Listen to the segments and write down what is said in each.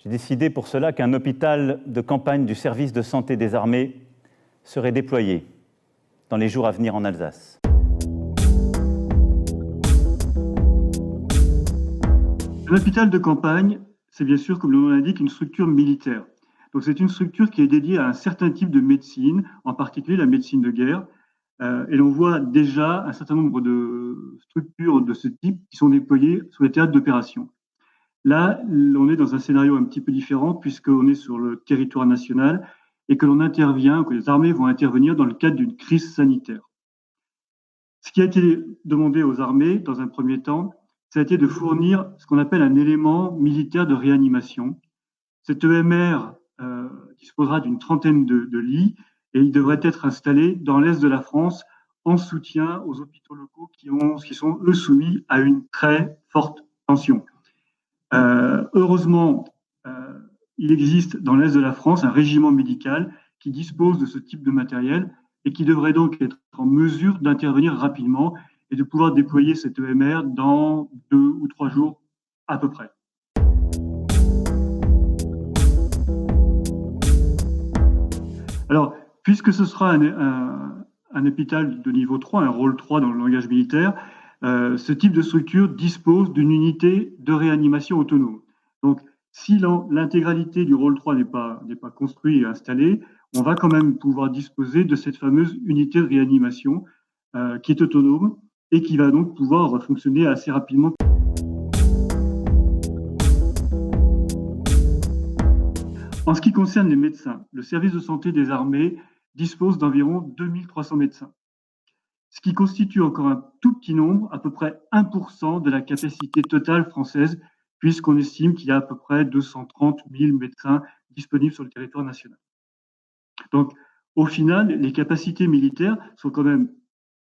J'ai décidé pour cela qu'un hôpital de campagne du service de santé des armées serait déployé dans les jours à venir en Alsace. Un hôpital de campagne, c'est bien sûr, comme le nom l'indique, une structure militaire. Donc c'est une structure qui est dédiée à un certain type de médecine, en particulier la médecine de guerre. Et l'on voit déjà un certain nombre de structures de ce type qui sont déployées sur les théâtres d'opération. Là, on est dans un scénario un petit peu différent puisqu'on est sur le territoire national et que l'on intervient, que les armées vont intervenir dans le cadre d'une crise sanitaire. Ce qui a été demandé aux armées dans un premier temps, ça a été de fournir ce qu'on appelle un élément militaire de réanimation. Cet EMR disposera d'une trentaine de lits et il devrait être installé dans l'est de la France en soutien aux hôpitaux locaux qui sont, eux, soumis à une très forte tension. Heureusement, il existe dans l'est de la France un régiment médical qui dispose de ce type de matériel et qui devrait donc être en mesure d'intervenir rapidement et de pouvoir déployer cet EMR dans 2 ou 3 jours à peu près. Alors, puisque ce sera un hôpital de niveau 3, un rôle 3 dans le langage militaire, ce type de structure dispose d'une unité de réanimation autonome. Donc, si l'intégralité du rôle 3 n'est pas construit et installée, on va quand même pouvoir disposer de cette fameuse unité de réanimation qui est autonome et qui va donc pouvoir fonctionner assez rapidement. En ce qui concerne les médecins, le service de santé des armées dispose d'environ 2300 médecins, ce qui constitue encore un tout petit nombre, à peu près 1% de la capacité totale française, puisqu'on estime qu'il y a à peu près 230 000 médecins disponibles sur le territoire national. Donc, au final, les capacités militaires sont quand même,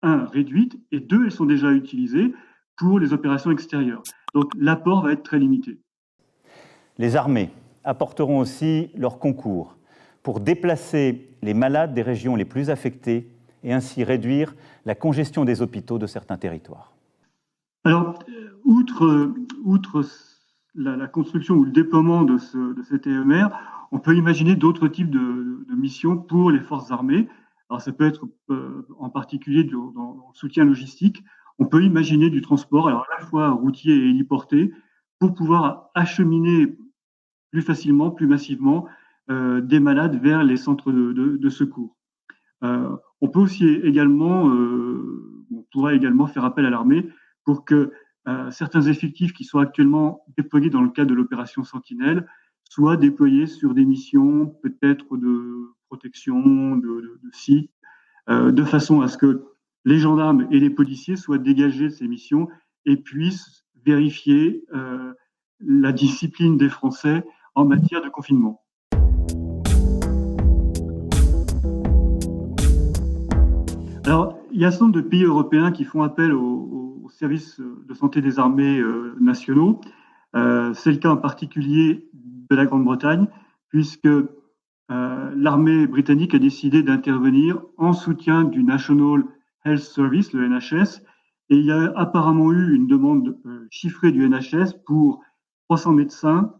1, réduites, et 2, elles sont déjà utilisées pour les opérations extérieures. Donc, l'apport va être très limité. Les armées apporteront aussi leur concours pour déplacer les malades des régions les plus affectées et ainsi réduire la congestion des hôpitaux de certains territoires. Alors, outre la construction ou le déploiement de cet EMR, on peut imaginer d'autres types de missions pour les forces armées. Alors, ça peut être en particulier dans le soutien logistique. On peut imaginer du transport, alors à la fois routier et héliporté, pour pouvoir acheminer plus facilement, plus massivement des malades vers les centres de secours. On peut aussi également, on pourrait également faire appel à l'armée pour que certains effectifs qui sont actuellement déployés dans le cadre de l'opération Sentinelle soient déployés sur des missions peut-être de protection de sites, de façon à ce que les gendarmes et les policiers soient dégagés de ces missions et puissent vérifier la discipline des Français en matière de confinement. Alors, il y a un certain nombre de pays européens qui font appel aux services de santé des armées nationaux. C'est le cas en particulier de la Grande-Bretagne, puisque l'armée britannique a décidé d'intervenir en soutien du National Health Service, le NHS, et il y a apparemment eu une demande chiffrée du NHS pour 300 médecins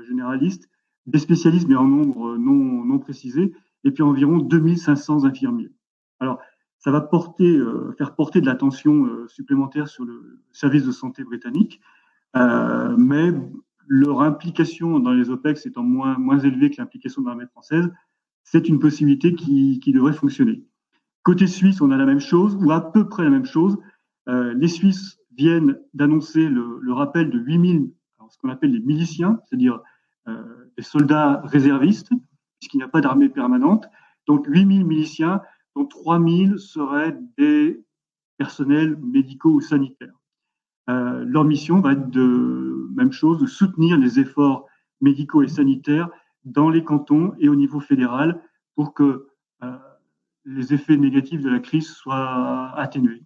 généralistes, des spécialistes mais en nombre non précisé, et puis environ 2500 infirmiers. Alors, ça va faire porter de l'attention supplémentaire sur le service de santé britannique, mais leur implication dans les OPEX étant moins élevée que l'implication de l'armée française, c'est une possibilité qui devrait fonctionner. Côté suisse, on a la même chose, ou à peu près la même chose. Les Suisses viennent d'annoncer le rappel de 8000, ce qu'on appelle les miliciens, c'est-à-dire des soldats réservistes, puisqu'il n'y a pas d'armée permanente. Donc 8000 miliciens, dont 3000 seraient des personnels médicaux ou sanitaires. Leur mission va être même chose, de soutenir les efforts médicaux et sanitaires dans les cantons et au niveau fédéral pour que les effets négatifs de la crise soient atténués.